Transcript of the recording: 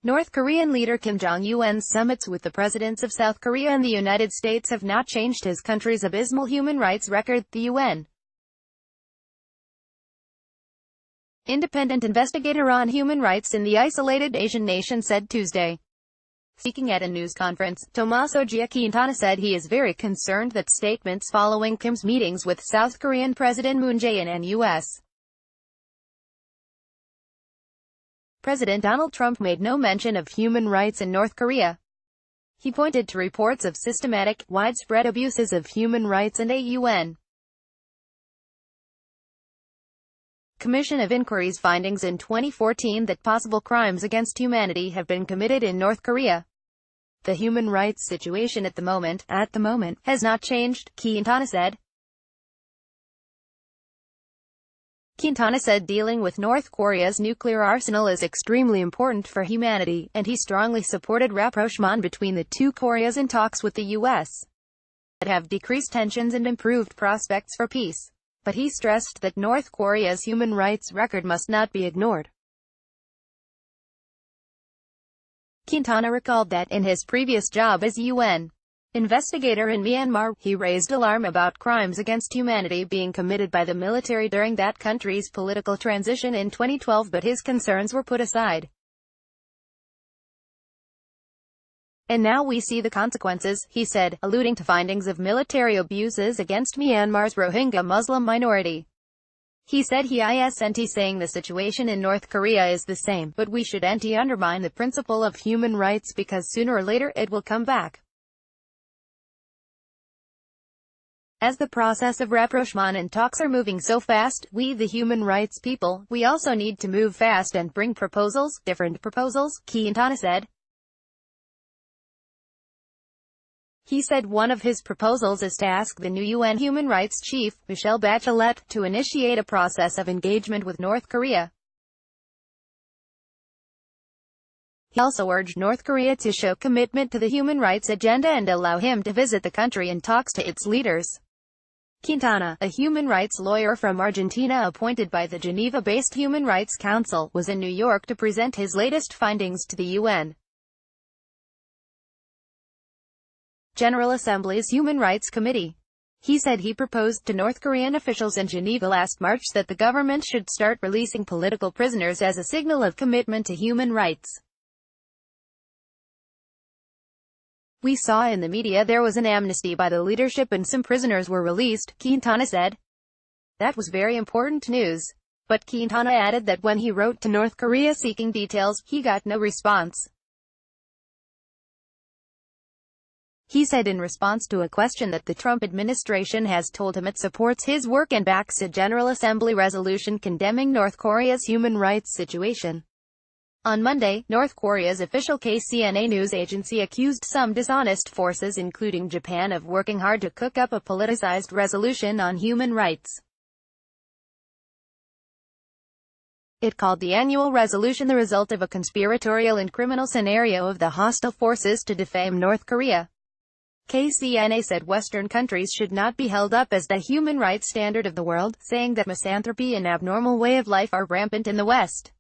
North Korean leader Kim Jong Un's summits with the presidents of South Korea and the United States have not changed his country's abysmal human rights record, the UN. Independent investigator on human rights in the isolated Asian nation said Tuesday. Speaking at a news conference, Tomas Ojea Quintana said he is very concerned that statements following Kim's meetings with South Korean President Moon Jae-in and U.S. President Donald Trump made no mention of human rights in North Korea. He pointed to reports of systematic, widespread abuses of human rights and a UN Commission of Inquiry's findings in 2014 that possible crimes against humanity have been committed in North Korea. The human rights situation at the moment, has not changed, Quintana said. Quintana said dealing with North Korea's nuclear arsenal is extremely important for humanity, and he strongly supported rapprochement between the two Koreas in talks with the U.S. that have decreased tensions and improved prospects for peace. But he stressed that North Korea's human rights record must not be ignored. Quintana recalled that in his previous job as UN investigator in Myanmar, he raised alarm about crimes against humanity being committed by the military during that country's political transition in 2012, but his concerns were put aside. And now we see the consequences, he said, alluding to findings of military abuses against Myanmar's Rohingya Muslim minority. He said he isn't saying the situation in North Korea is the same, but we should undermine the principle of human rights because sooner or later it will come back. As the process of rapprochement and talks are moving so fast, we the human rights people, we also need to move fast and bring proposals, different proposals, Quintana said. He said one of his proposals is to ask the new UN Human Rights Chief, Michelle Bachelet, to initiate a process of engagement with North Korea. He also urged North Korea to show commitment to the human rights agenda and allow him to visit the country and talks to its leaders. Quintana, a human rights lawyer from Argentina appointed by the Geneva-based Human Rights Council, was in New York to present his latest findings to the UN General Assembly's Human Rights Committee. He said he proposed to North Korean officials in Geneva last March that the government should start releasing political prisoners as a signal of commitment to human rights. We saw in the media there was an amnesty by the leadership and some prisoners were released, Quintana said. That was very important news. But Quintana added that when he wrote to North Korea seeking details, he got no response. He said in response to a question that the Trump administration has told him it supports his work and backs a General Assembly resolution condemning North Korea's human rights situation. On Monday, North Korea's official KCNA news agency accused some dishonest forces including Japan of working hard to cook up a politicized resolution on human rights. It called the annual resolution the result of a conspiratorial and criminal scenario of the hostile forces to defame North Korea. KCNA said Western countries should not be held up as the human rights standard of the world, saying that misanthropy and abnormal way of life are rampant in the West.